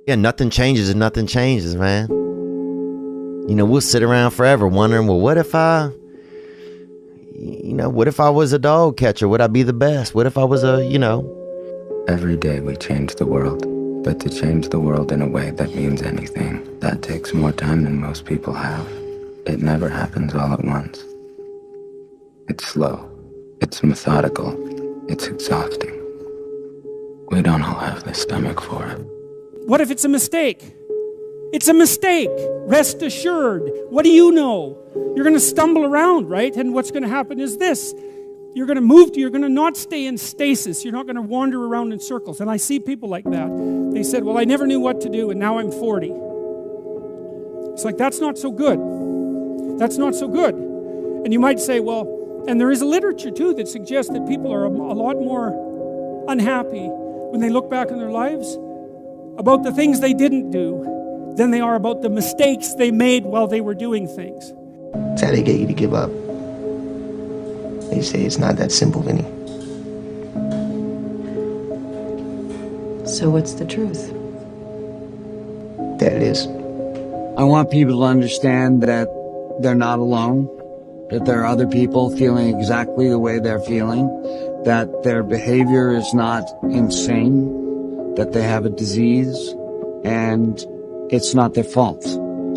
Yeah, nothing changes if nothing changes, man. You know, we'll sit around forever wondering, well, what if I was a dog catcher? Would I be the best? What if I was Every day we change the world, but to change the world in a way that means anything, that takes more time than most people have. It never happens all at once. It's slow. It's methodical. It's exhausting. We don't all have the stomach for it. What if it's a mistake? It's a mistake. Rest assured. What do you know? You're going to stumble around, right? And what's going to happen is this. You're going to not stay in stasis. You're not going to wander around in circles. And I see people like that. They said, well, I never knew what to do, and now I'm 40. It's like, that's not so good. That's not so good. And you might say, well, and there is a literature, too, that suggests that people are a lot more unhappy when they look back on their lives about the things they didn't do than they are about the mistakes they made while they were doing things. That's how they get you to give up. They say it's not that simple, Vinny. So what's the truth? That it is. I want people to understand that they're not alone, that there are other people feeling exactly the way they're feeling, that their behavior is not insane, that they have a disease, and it's not their fault.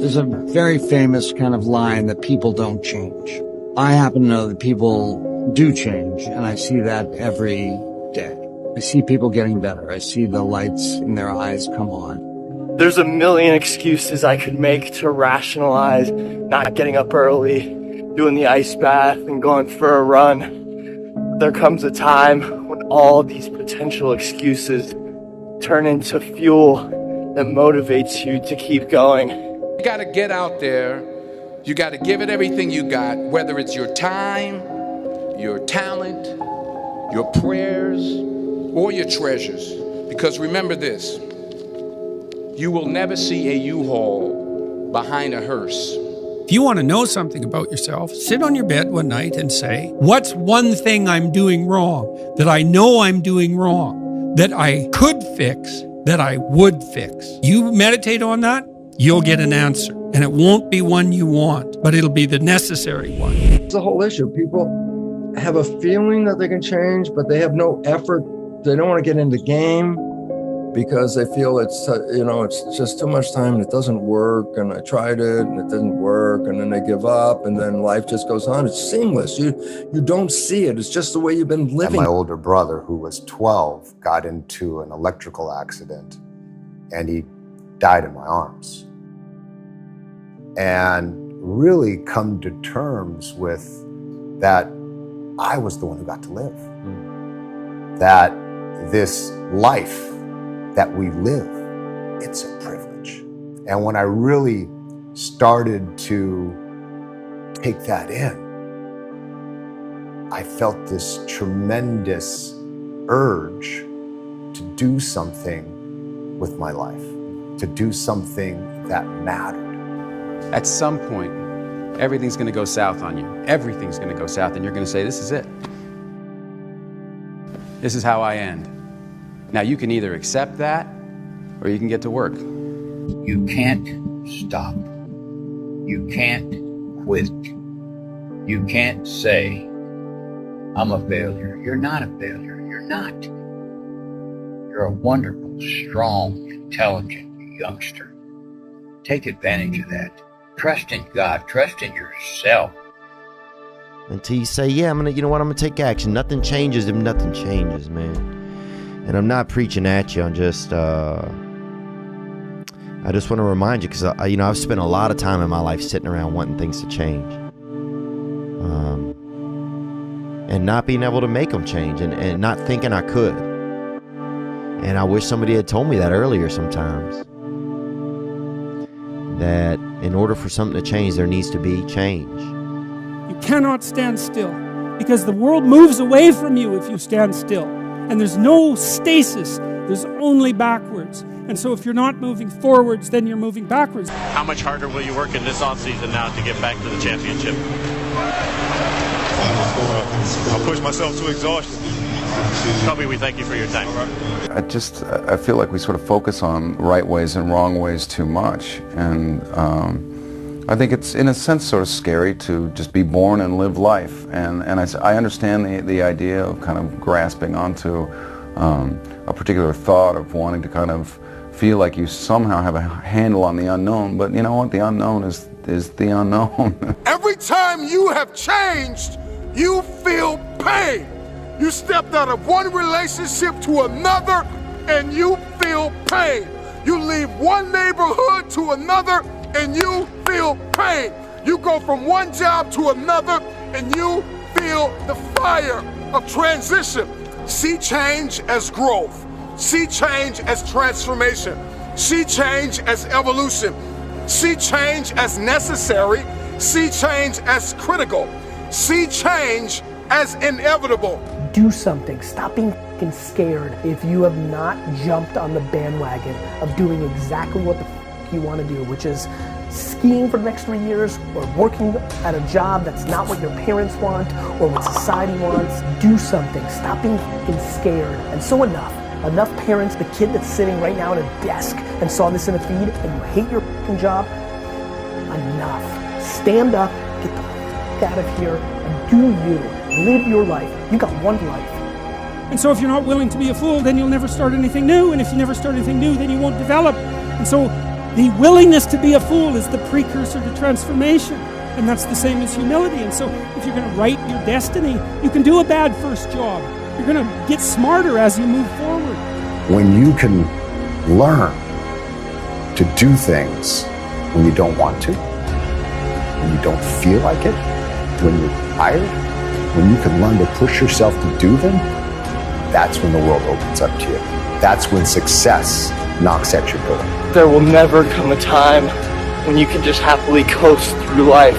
There's a very famous kind of line that people don't change. I happen to know that people do change, and I see that every day. I see people getting better. I see the lights in their eyes come on. There's a million excuses I could make to rationalize not getting up early, doing the ice bath, and going for a run. There comes a time when all these potential excuses turn into fuel that motivates you to keep going. You gotta get out there. You gotta give it everything you got, whether it's your time, your talent, your prayers, or your treasures. Because remember this, you will never see a U-Haul behind a hearse. If you want to know something about yourself, sit on your bed one night and say, what's one thing I'm doing wrong, that I know I'm doing wrong, that I could fix, that I would fix? You meditate on that, you'll get an answer. And it won't be one you want, but it'll be the necessary one. It's a whole issue. People have a feeling that they can change, but they have no effort. They don't want to get into the game because they feel it's just too much time and it doesn't work. And I tried it and it didn't work. And then they give up and then life just goes on. It's seamless. You don't see it. It's just the way you've been living. And my older brother, who was 12, got into an electrical accident and he died in my arms. And really come to terms with that I was the one who got to live. That this life that we live, it's a privilege. And when I really started to take that in, I felt this tremendous urge to do something with my life, to do something that mattered. At some point, everything's going to go south on you. Everything's going to go south, and you're going to say, this is it. This is how I end. Now, you can either accept that, or you can get to work. You can't stop. You can't quit. You can't say, I'm a failure. You're not a failure. You're not. You're a wonderful, strong, intelligent youngster. Take advantage of that. Trust in God. Trust in yourself. Until you say, yeah, I'm gonna take action. Nothing changes if nothing changes, man. And I'm not preaching at you. I'm just, I just want to remind you, because I've spent a lot of time in my life sitting around wanting things to change, and not being able to make them change, and not thinking I could. And I wish somebody had told me that earlier sometimes. That in order for something to change, there needs to be change. You cannot stand still, because the world moves away from you if you stand still. And there's no stasis, there's only backwards. And so if you're not moving forwards, then you're moving backwards. How much harder will you work in this offseason now to get back to the championship? I'll push myself to exhaustion. Kobe, we thank you for your time. I feel like we sort of focus on right ways and wrong ways too much, and I think it's in a sense sort of scary to just be born and live life, and I understand the idea of kind of grasping onto a particular thought of wanting to kind of feel like you somehow have a handle on the unknown, but you know what, the unknown is the unknown. Every time you have changed, you feel pain. You stepped out of one relationship to another and you feel pain. You leave one neighborhood to another and you feel pain. You go from one job to another and you feel the fire of transition. See change as growth. See change as transformation. See change as evolution. See change as necessary. See change as critical. See change as inevitable. Do something. Stop being scared if you have not jumped on the bandwagon of doing exactly what the you want to do, which is skiing for the next 3 years or working at a job that's not what your parents want or what society wants. Do something. Stop being scared. And so enough parents, the kid that's sitting right now at a desk and saw this in a feed and you hate your job, enough. Stand up, get the out of here, and do you. Live your life. You got one life. And so if you're not willing to be a fool, then you'll never start anything new. And if you never start anything new, then you won't develop. And so the willingness to be a fool is the precursor to transformation. And that's the same as humility. And so if you're going to write your destiny, you can do a bad first job. You're going to get smarter as you move forward. When you can learn to do things when you don't want to, when you don't feel like it, when you're tired, when you can learn to push yourself to do them, that's when the world opens up to you. That's when success knocks at your door. There will never come a time when you can just happily coast through life.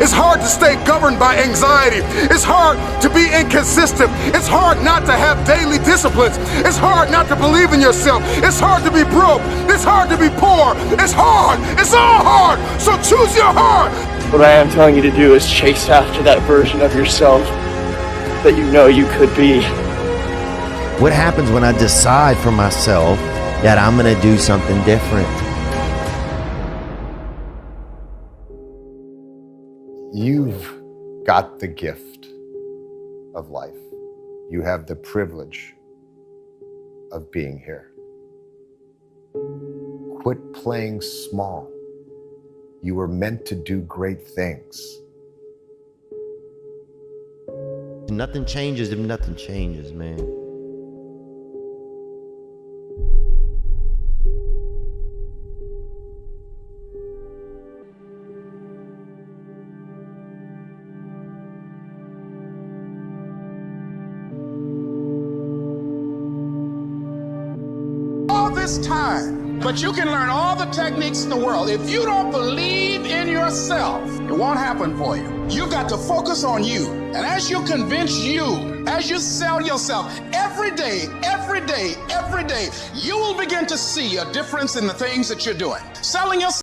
It's hard to stay governed by anxiety. It's hard to be inconsistent. It's hard not to have daily disciplines. It's hard not to believe in yourself. It's hard to be broke. It's hard to be poor. It's hard. It's all hard. So choose your heart. What I am telling you to do is chase after that version of yourself that you know you could be. What happens when I decide for myself that I'm going to do something different? You've got the gift of life. You have the privilege of being here. Quit playing small. You were meant to do great things. Nothing changes if nothing changes, man. All this time, but you can learn all the techniques in the world. If you don't believe in yourself, it won't happen for you. You've got to focus on you. And as you convince you, as you sell yourself every day, you will begin to see a difference in the things that you're doing. Selling yourself.